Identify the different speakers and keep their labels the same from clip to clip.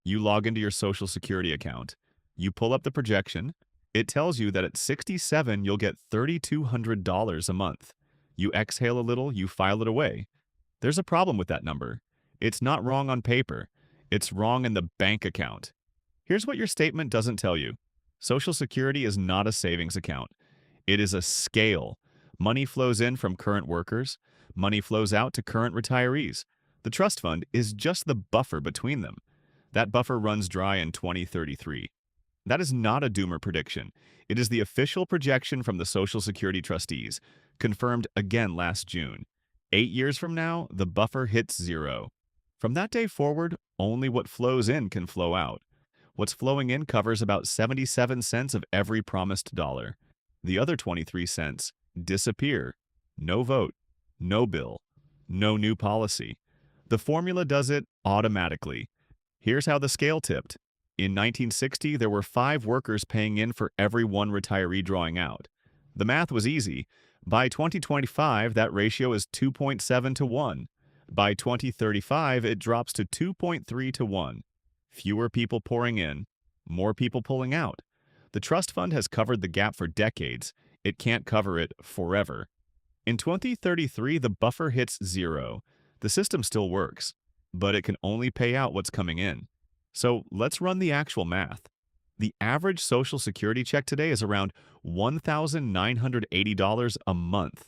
Speaker 1: You log into your Social Security account. You pull up the projection. It tells you that at 67, you'll get $3,200 a month. You exhale a little, you file it away. There's a problem with that number. It's not wrong on paper. It's wrong in the bank account. Here's what your statement doesn't tell you. Social Security is not a savings account. It is a scale. Money flows in from current workers. Money flows out to current retirees. The trust fund is just the buffer between them. That buffer runs dry in 2033. That is not a doomer prediction. It is the official projection from the Social Security trustees, confirmed again last June. 8 years from now, the buffer hits zero. From that day forward, only what flows in can flow out. What's flowing in covers about 77 cents of every promised dollar. The other 23 cents disappear. No vote, no bill, no new policy. The formula does it automatically. Here's how the scale tipped. In 1960, there were 5 workers paying in for every 1 retiree drawing out. The math was easy. By 2025, that ratio is 2.7 to 1. By 2035, it drops to 2.3 to 1. Fewer people pouring in, more people pulling out. The trust fund has covered the gap for decades. It can't cover it forever. In 2033, the buffer hits zero. The system still works, but it can only pay out what's coming in. So let's run the actual math. The average Social Security check today is around $1,980 a month.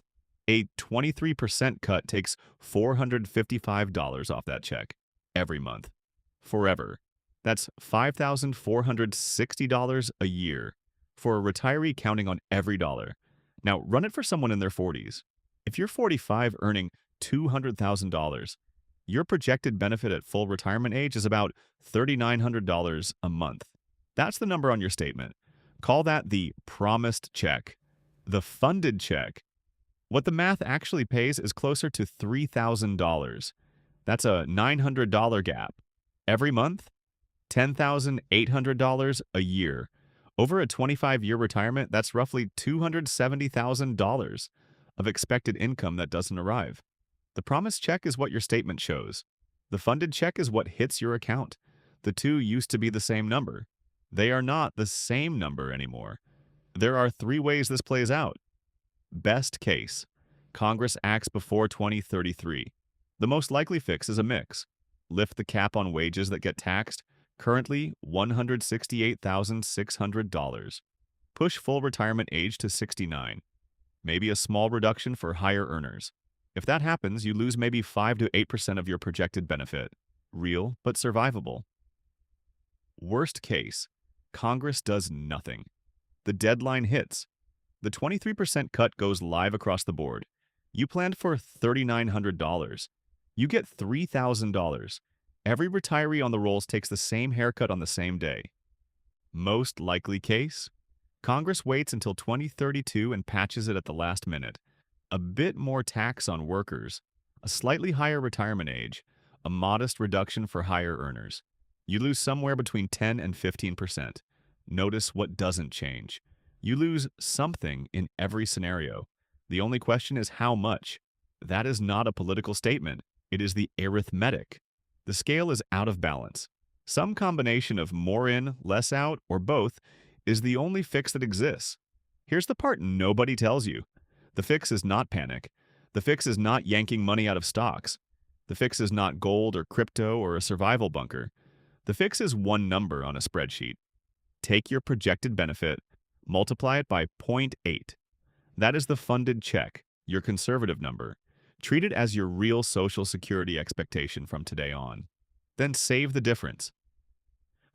Speaker 1: A 23% cut takes $455 off that check every month, forever. That's $5,460 a year for a retiree counting on every dollar. Now, run it for someone in their 40s. If you're 45 earning $200,000, your projected benefit at full retirement age is about $3,900 a month. That's the number on your statement. Call that the promised check, the funded check. What the math actually pays is closer to $3,000. That's a $900 gap. Every month, $10,800 a year. Over a 25-year retirement, that's roughly $270,000 of expected income that doesn't arrive. The promised check is what your statement shows. The funded check is what hits your account. The two used to be the same number. They are not the same number anymore. There are 3 ways this plays out. Best case, Congress acts before 2033. The most likely fix is a mix. Lift the cap on wages that get taxed, currently $168,600. Push full retirement age to 69. Maybe a small reduction for higher earners. If that happens, you lose maybe 5 to 8% of your projected benefit. Real, but survivable. Worst case, Congress does nothing. The deadline hits. The 23% cut goes live across the board. You planned for $3,900. You get $3,000. Every retiree on the rolls takes the same haircut on the same day. Most likely case, Congress waits until 2032 and patches it at the last minute. A bit more tax on workers, a slightly higher retirement age, a modest reduction for higher earners. You lose somewhere between 10 and 15%. Notice what doesn't change. You lose something in every scenario. The only question is how much. That is not a political statement. It is the arithmetic. The scale is out of balance. Some combination of more in, less out, or both is the only fix that exists. Here's the part nobody tells you. The fix is not panic. The fix is not yanking money out of stocks. The fix is not gold or crypto or a survival bunker. The fix is one number on a spreadsheet. Take your projected benefit, multiply it by 0.8. That is the funded check, your conservative number. Treat it as your real Social Security expectation from today on. Then save the difference.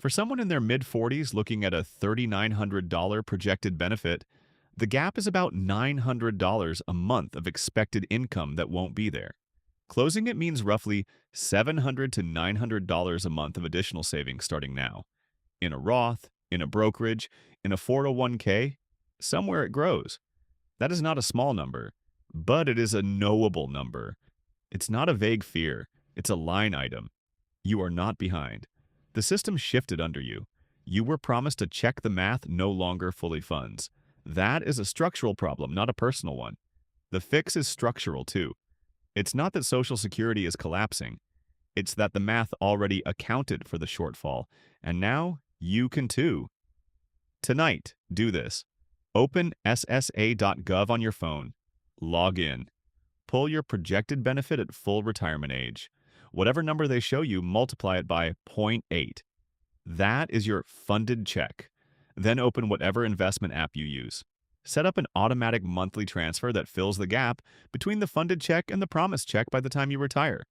Speaker 1: For someone in their mid-40s looking at a $3,900 projected benefit, the gap is about $900 a month of expected income that won't be there. Closing it means roughly $700 to $900 a month of additional savings starting now. In a Roth, in a brokerage, in a 401k, somewhere it grows. That is not a small number, but it is a knowable number. It's not a vague fear. It's a line item. You are not behind. The system shifted under you. You were promised a check the math no longer fully funds. That is a structural problem, not a personal one. The fix is structural too. It's not that Social Security is collapsing. It's that the math already accounted for the shortfall, and now you can too. Tonight, do this. Open ssa.gov on your phone. Log in. Pull your projected benefit at full retirement age. Whatever number they show you, multiply it by zero point 0.8. That is your funded check. Then open whatever investment app you use. Set up an automatic monthly transfer that fills the gap between the funded check and the promised check by the time you retire.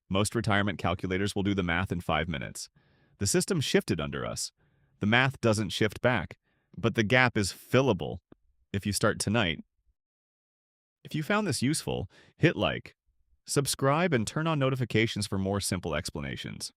Speaker 1: Most retirement calculators will do the math in 5 minutes. The system shifted under us. The math doesn't shift back, but the gap is fillable if you start tonight. If you found this useful, hit like, subscribe, and turn on notifications for more simple explanations.